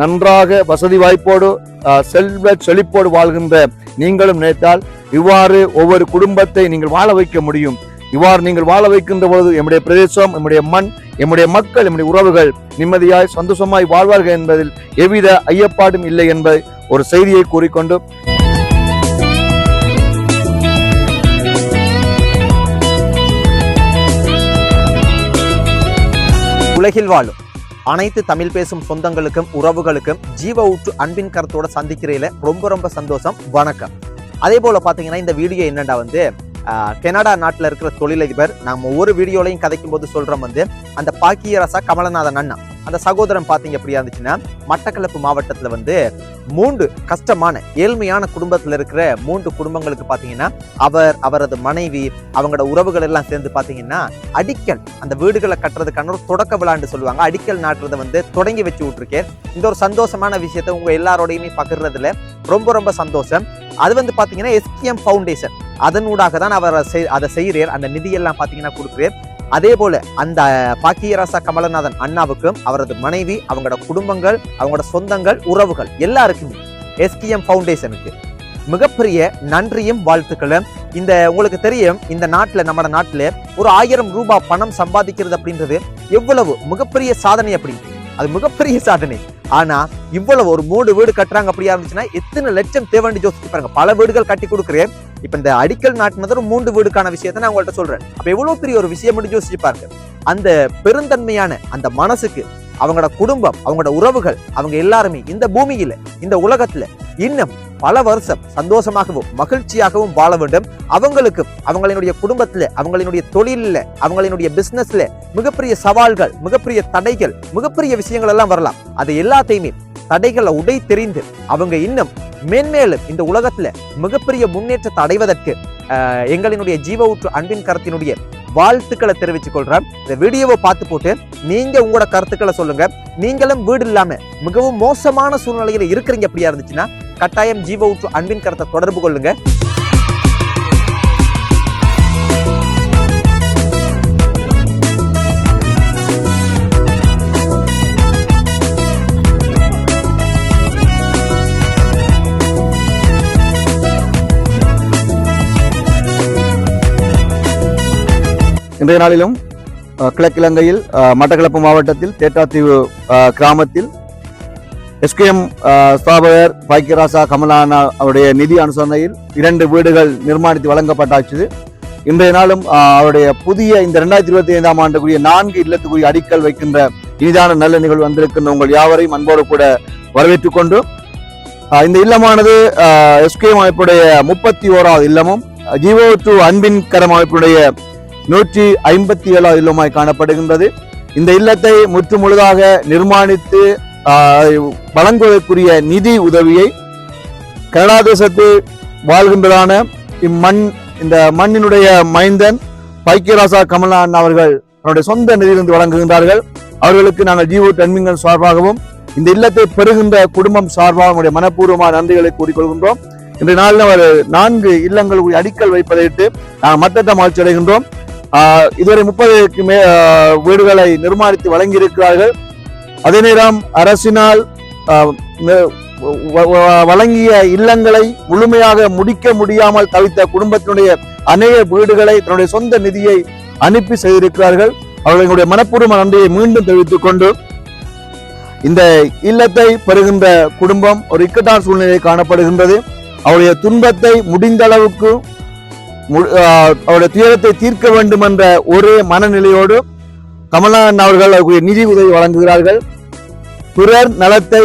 நன்றாக வசதி வாய்ப்போடு செல்வ செழிப்போடு வாழ்கின்ற நீங்களும் நினைத்தால் இவ்வாறு ஒவ்வொரு குடும்பத்தை நீங்கள் வாழ வைக்க முடியும். இவ்வாறு நீங்கள் வாழ வைக்கின்ற பொழுது எம்முடைய பிரதேசம், எம்முடைய மண், எம்முடைய மக்கள், எம்முடைய உறவுகள் நிம்மதியாய் சந்தோஷமாய் வாழ்வார்கள் என்பதில் எவ்வித ஐயப்பாடும் இல்லை என்பதை ஒரு செய்தியை கூறிக்கொண்டு உலகில் வாழும் அனைத்து தமிழ் பேசும் சொந்தங்களுக்கும் உறவுகளுக்கும் ஜீவ ஊற்று அன்பின் கருத்தோட சந்திக்கிறதுல ரொம்ப சந்தோஷம். வணக்கம். அதே போல பாத்தீங்கன்னா இந்த வீடியோ என்னடா கனடா நாட்டில் இருக்கிற தொழிலதிபர் நம்ம ஒவ்வொரு வீடியோலையும் கதைக்கும் போது சொல்றோம் அந்த பாக்கியரசா கமலநாதன் அண்ணா அந்த சகோதரன் பாத்தீங்க எப்படியா இருந்துச்சுன்னா மட்டக்களப்பு மாவட்டத்துல 3 கஷ்டமான ஏழ்மையான குடும்பத்துல இருக்கிற 3 குடும்பங்களுக்கு பாத்தீங்கன்னா அவரது மனைவி அவங்களோட உறவுகள் எல்லாம் சேர்ந்து பாத்தீங்கன்னா அடிக்கல் அந்த வீடுகளை கட்டுறதுக்கான ஒரு தொடக்க விழான்னு சொல்லுவாங்க. அடிக்கல் நாட்டுறதை தொடங்கி வச்சு விட்டுருக்கேன். இந்த ஒரு சந்தோஷமான விஷயத்த உங்க எல்லாரோடையுமே பகிர்றதுல ரொம்ப சந்தோஷம். அது பாத்தீங்கன்னா எஸ்கேஎம் ஃபவுண்டேஷன் அதனூடாக தான் அவர் அதை செய்கிறார். அந்த நிதியெல்லாம் பாத்தீங்கன்னா கொடுக்குறார். அதே போல அந்த பாக்கியராசா கமலநாதன் அண்ணாவுக்கும் அவரது மனைவி அவங்களோட குடும்பங்கள் அவங்களோட சொந்தங்கள் உறவுகள் எல்லாருக்குமே எஸ்கேஎம் ஃபவுண்டேஷனுக்கு மிகப்பெரிய நன்றியும் வாழ்த்துக்களும். இந்த உங்களுக்கு தெரியும் இந்த நாட்டுல நம்ம நாட்டுல ஒரு 1000 ரூபாய் பணம் சம்பாதிக்கிறது அப்படின்றது எவ்வளவு மிகப்பெரிய சாதனை. அப்படின்னு அது மிகப்பெரிய சாதனை. ஆனா இவ்வளவு ஒரு 3 வீடு கட்டுறாங்க அப்படியா இருந்துச்சுன்னா எத்தனை லட்சம் தேவைன்னு யோசிச்சு பாருங்க. பல வீடுகள் கட்டி கொடுக்குறேன். இப்ப இந்த அடிக்கல் நாட்டினது ஒரு 3 வீடுக்கான விஷயத்த நான் உங்கள்கிட்ட சொல்றேன். அப்ப எவ்வளவு பெரிய ஒரு விஷயம் யோசிச்சு பாருங்க. அந்த பெருந்தன்மையான அந்த மனசுக்கு அவங்களோட குடும்பம் அவங்களோட உறவுகள் அவங்க எல்லாருமே இந்த பூமியில இந்த உலகத்துல இன்னும் பல வருஷம் சந்தோஷமாகவும் மகிழ்ச்சியாகவும் வாழ வேண்டும். அவங்களுக்கு அவங்களினுடைய குடும்பத்துல அவங்களினுடைய தொழில அவங்களினுடைய பிசினஸ்ல மிகப்பெரிய சவால்கள் மிகப்பெரிய தடைகள் மிகப்பெரிய விஷயங்கள் எல்லாம் வரலாம். அது எல்லாத்தையுமே தடைகளை உடை தெரிந்து அவங்க இன்னும் மேன்மேலும் இந்த உலகத்துல மிகப்பெரிய முன்னேற்றத்தை அடைவதற்கு எங்களினுடைய ஜீவ ஊற்று அன்பின் கருத்தினுடைய வாழ்த்துக்களை தெரிவித்துக் கொள்றேன். இந்த வீடியோவை பார்த்து போட்டு நீங்க உங்களோட கருத்துக்களை சொல்லுங்க. நீங்களும் வீடு இல்லாம மிகவும் மோசமான சூழ்நிலையில இருக்கிறீங்க அப்படியா இருந்துச்சுன்னா கட்டாயம் ஜீவ ஊற்று அன்பின் கருத்தை தொடர்பு கொள்ளுங்க. இன்றைய நாளிலும் கிழக்கிழங்கையில் மட்டக்களப்பு மாவட்டத்தில் தேட்டாத்தீவு கிராமத்தில் எஸ்கேஎம் ஸ்தாபகர் பாக்கியராசா கமலானா அவருடைய நிதி அனுசரணையில் 2 வீடுகள் நிர்மாணித்து வழங்கப்பட்டாச்சு. இன்றைய நாளும் அவருடைய புதிய இந்த 2025ஆம் ஆண்டுக்குரிய 4 இல்லத்துக்குரிய அடிக்கல் வைக்கின்ற இனிதான நல்ல நிகழ்வு வந்திருக்கின்ற உங்கள் யாவரையும் அன்போடு கூட வரவேற்றுக் கொண்டு இந்த இல்லமானது எஸ்கேஎம் அமைப்புடைய 31வது இல்லமும் ஜீவ ஊற்று அன்பின் கரம் அமைப்புடைய 157வது இல்லமாய் காணப்படுகின்றது. இந்த இல்லத்தை முற்று முழுதாக நிர்மாணித்து வழங்குவதற்குரிய நிதி உதவியை கனடா தேசத்தில் வாழ்கின்றதான இந்த மண்ணினுடைய மைந்தன் பாக்கியராசா கமலநாதன் அவர்கள் தன்னுடைய சொந்த நிதியிலிருந்து வழங்குகின்றார்கள். அவர்களுக்கு நாங்கள் ஜீவ ஊற்று அன்பின் சார்பாகவும் இந்த இல்லத்தை பெறுகின்ற குடும்பம் சார்பாக நம்முடைய மனப்பூர்வமான நன்றிகளை கூறிக்கொள்கின்றோம். இன்றைய நாளில் அவர் 4 இல்லங்களுக்கு அடிக்கல் வைப்பதையிட்டு நாங்கள் மட்டற்ற மகிழ்ச்சி அடைகின்றோம். இதுவரை 30க்கு வீடுகளை நிர்மாணித்து வழங்கியிருக்கிறார்கள். அதே நேரம் அரசினால் வழங்கிய இல்லங்களை முழுமையாக முடிக்க முடியாமல் தவித்த குடும்பத்தினுடைய அநேக வீடுகளை தன்னுடைய சொந்த நிதியை அனுப்பி செய்திருக்கிறார்கள். அவர்களுடைய மனப்பூர்வ நன்றியை மீண்டும் தெரிவித்துக் கொண்டு இந்த இல்லத்தை பெறுகின்ற குடும்பம் ஒரு இக்கட்டான சூழ்நிலை காணப்படுகின்றது. அவருடைய துன்பத்தை முடிந்த அளவுக்கு அவருடைய துயரத்தை தீர்க்க வேண்டும் என்ற ஒரே மனநிலையோடு கமலநாதன் அவர்கள் நிதி உதவி வழங்குகிறார்கள். பிறர் நலத்தை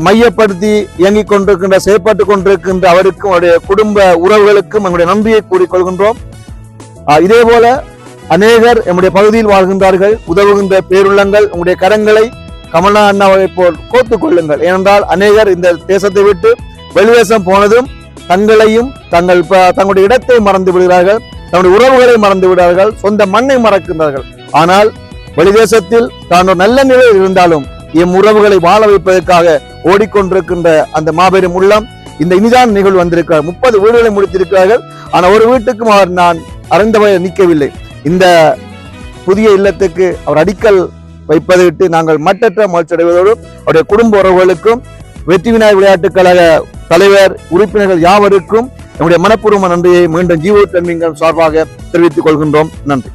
மையப்படுத்தி இயங்கிக் கொண்டிருக்கின்ற செயற்பட்டுக் கொண்டிருக்கின்ற அவருக்கும் அவருடைய குடும்ப உறவுகளுக்கும் எங்களுடைய நன்றியை கூறிக்கொள்கின்றோம். இதே போல அநேகர் எம்முடைய பகுதியில் வாழ்கின்றார்கள். உதவுகின்ற பேருள்ளங்கள் உங்களுடைய கரங்களை கமலநாதன் அண்ணாவை போல் கோத்துக் கொள்ளுங்கள். ஏனென்றால் அநேகர் இந்த தேசத்தை விட்டு வெளிதேசம் போனதும் தங்களையும் தங்களுடைய இடத்தை மறந்து விடுகிறார்கள், தன்னுடைய உறவுகளை மறந்து விடுகிறார்கள், சொந்த மண்ணை மறக்கின்றார்கள். ஆனால் வெளிதேசத்தில் தான் ஒரு நல்ல நிலையில் இருந்தாலும் எம் உறவுகளை வாழ வைப்பதற்காக ஓடிக்கொண்டிருக்கின்ற அந்த மாபெரும் உள்ளம் இந்த இனிதான் நிகழ்வு வந்திருக்கிறார். 30 வீடுகளை முடித்திருக்கிறார்கள். ஆனால் ஒரு வீட்டுக்கும் அவர் நான் அறிந்தவரை நிற்கவில்லை. இந்த புதிய இல்லத்துக்கு அவர் அடிக்கல் வைப்பதையிட்டு நாங்கள் மட்டற்ற மகிழ்ச்சி அடைவதோடு அவருடைய குடும்ப உறவுகளுக்கும் வெற்றி விநாயகர் விளையாட்டுக் கழக தலைவர் உறுப்பினர்கள் யாவருக்கும் நம்முடைய மனப்பூர்வ நன்றியை மீண்டும் ஜீவோ டன்மிங்கன் சார்பாக தெரிவித்துக் கொள்கின்றோம். நன்றி.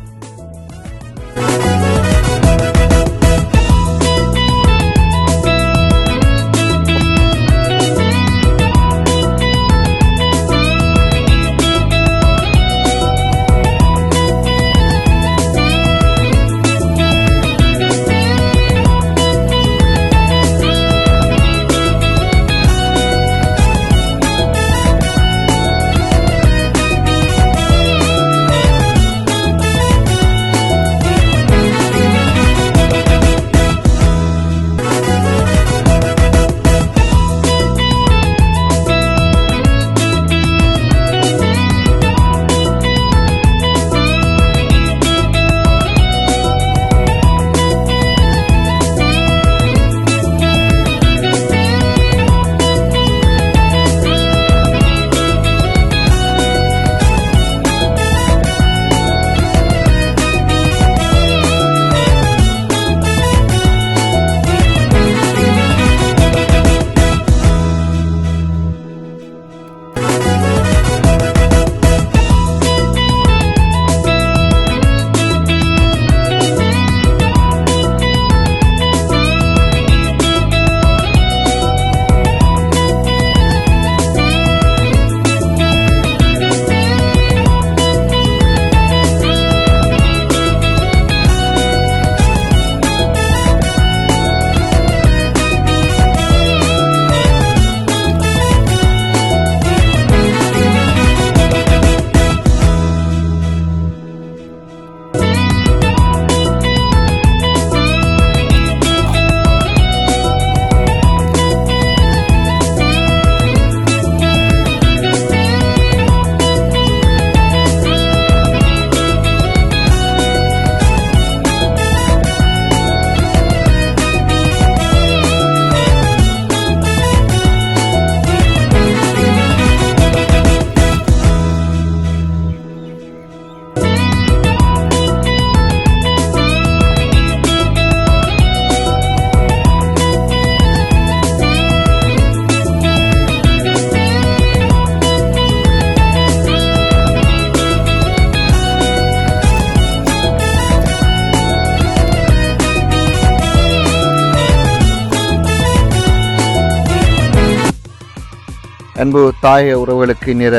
அன்பு தாய உறவுகளுக்கு நிற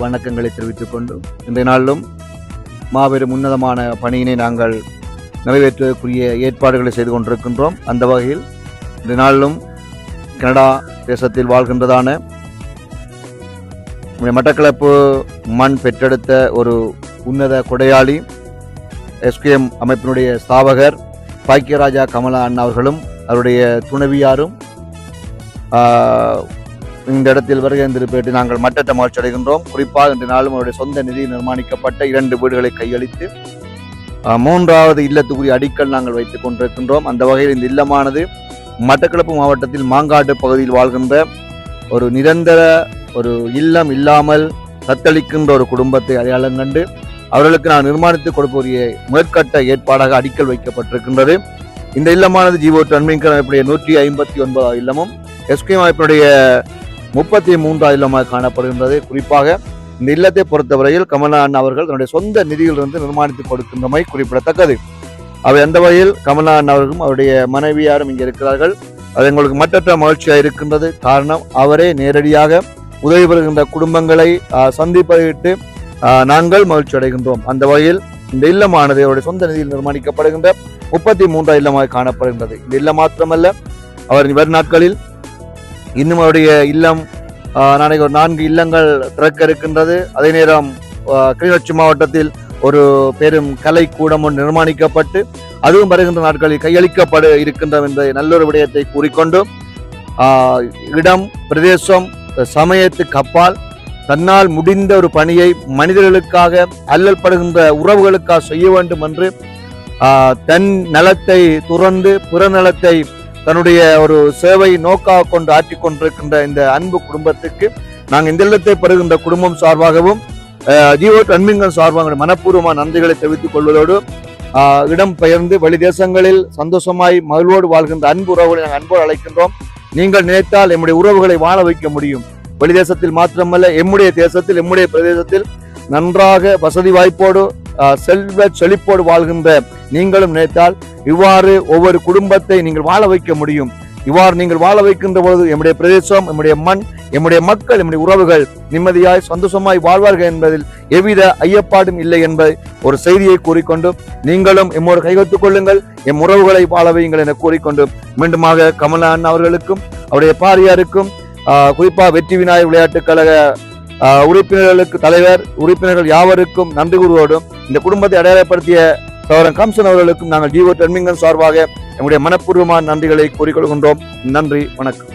வணக்கங்களை தெரிவித்துக் கொண்டு இன்றைய நாளிலும் மாபெரும் உன்னதமான பணியினை நாங்கள் நிறைவேற்றுவதற்குரிய ஏற்பாடுகளை செய்து கொண்டிருக்கின்றோம். அந்த வகையில் இன்றைய நாளிலும் கனடா தேசத்தில் வாழ்கின்றதான மட்டக்களப்பு மண் பெற்றெடுத்த ஒரு உன்னத கொடையாளி SKM அமைப்பினுடைய ஸ்தாபகர் பாக்கியராஜா கமலா அண்ணா அவர்களும் அவருடைய துணைவியாரும் இந்த இடத்தில் வருகின்ற நாங்கள் மட்டற்ற மகிழ்ச்சி அடைகின்றோம். குறிப்பாக இன்று நாளும் அவருடைய சொந்த நிதியில் நிர்மாணிக்கப்பட்ட 2 வீடுகளை கையளித்து 3வது இல்லத்துக்குரிய அடிக்கல் நாங்கள் வைத்துக் கொண்டிருக்கின்றோம். அந்த வகையில் இந்த இல்லமானது மட்டக்களப்பு மாவட்டத்தில் மாங்காடு பகுதியில் வாழ்கின்ற ஒரு நிரந்தர ஒரு இல்லம் இல்லாமல் தத்தளிக்கின்ற ஒரு குடும்பத்தை அடையாளம் கண்டு அவர்களுக்கு நான் நிர்மாணித்துக் கொடுக்கக்கூடிய மேற்கட்ட ஏற்பாடாக அடிக்கல் வைக்கப்பட்டிருக்கின்றது. இந்த இல்லமானது ஜீவோ டன்மிங்கன் அமைப்புடைய 159வது இல்லமும் SKM அமைப்பினுடைய 33வது இல்லமாக காணப்படுகின்றது. குறிப்பாக இந்த இல்லத்தை பொறுத்தவரையில் கமலா அண்ணா அவர்கள் தன்னுடைய சொந்த நிதியிலிருந்து நிர்மாணித்துக் கொடுக்கின்றமை குறிப்பிடத்தக்கது. அவை அந்த வகையில் கமலா அண்ணா அவர்களும் அவருடைய மனைவியாரும் இங்கே இருக்கிறார்கள். அது எங்களுக்கு மட்டற்ற மகிழ்ச்சியாக இருக்கின்றது. காரணம், அவரே நேரடியாக உதவி பெறுகின்ற குடும்பங்களை சந்திப்பதையிட்டு நாங்கள் மகிழ்ச்சி அடைகின்றோம். அந்த வகையில் இந்த இல்லமானது அவருடைய சொந்த நிதியில் நிர்மாணிக்கப்படுகின்ற 33வது இல்லமாக காணப்படுகின்றது. இந்த இல்லம் மாத்திரமல்ல, அவர் வரும் நாட்களில் இன்னும் அவருடைய இல்லம் நாளைக்கு ஒரு 4 இல்லங்கள் திறக்க இருக்கின்றது. அதே நேரம் கிளிநொச்சி மாவட்டத்தில் ஒரு பெரும் கலை கூடம் ஒன்று நிர்மாணிக்கப்பட்டு அதுவும் வருகின்ற நாட்களில் கையளிக்கப்பட இருக்கின்ற என்ற நல்லொரு விடயத்தை கூறிக்கொண்டு இடம், பிரதேசம், சமயத்துக்கு அப்பால் தன்னால் முடிந்த ஒரு பணியை மனிதர்களுக்காக அல்லல் படுகின்ற உறவுகளுக்காக செய்ய வேண்டும் என்று தன் நலத்தை துறந்து பிற நலத்தை தன்னுடைய ஒரு சேவை நோக்காக கொண்டு ஆற்றிக் கொண்டிருக்கின்ற இந்த அன்பு குடும்பத்துக்கு நாங்கள் இந்த இல்லத்தை பெறுகின்ற குடும்பம் சார்பாகவும் ஜீவோ டன்மிங்கன் சார்பாக மனப்பூர்வமான நன்றிகளை தெரிவித்துக் கொள்வதோடு இடம் பெயர்ந்து வெளி தேசங்களில் சந்தோஷமாய் மகிழ்வோடு வாழ்கின்ற அன்பு உறவுகளை நாங்கள் அன்போடு அழைக்கின்றோம். நீங்கள் நினைத்தால் எம்முடைய உறவுகளை வாழ வைக்க முடியும். வெளி தேசத்தில் மாத்திரமல்ல, எம்முடைய தேசத்தில், எம்முடைய பிரதேசத்தில் நன்றாக வசதி வாய்ப்போடு செல்வ செழிப்போடு வாழ்கின்ற நீங்களும் நினைத்தால் இவ்வாறு ஒவ்வொரு குடும்பத்தை நீங்கள் வாழ வைக்க முடியும். இவ்வாறு நீங்கள் வாழ வைக்கின்ற பொழுது எம்முடைய பிரதேசம், எம்முடைய மண், எம்முடைய மக்கள், எம்முடைய உறவுகள் நிம்மதியாய் சந்தோஷமாய் வாழ்வார்கள் என்பதில் எவ்வித ஐயப்பாடும் இல்லை என்பதை ஒரு செய்தியை கூறிக்கொண்டு நீங்களும் எம்மோடு கைகொத்துக் கொள்ளுங்கள், எம் உறவுகளை வாழ வையுங்கள் என கூறிக்கொண்டு மீண்டுமாக கமலா அண்ணா அவர்களுக்கும் அவருடைய பாரியாருக்கும் குறிப்பாக வெற்றி விநாயகர் விளையாட்டுக் கழக உறுப்பினர்களுக்கு தலைவர் உறுப்பினர்கள் யாவருக்கும் நன்றி கூறுவோடும் இந்த குடும்பத்தை அடையாளப்படுத்திய சகோதரன் கம்சன் அவர்களுக்கும் நாங்கள் ஜீவோ டெர்மிங்கன் சார்பாக நம்முடைய மனப்பூர்வமான நன்றிகளை கூறிக்கொள்கின்றோம். நன்றி, வணக்கம்.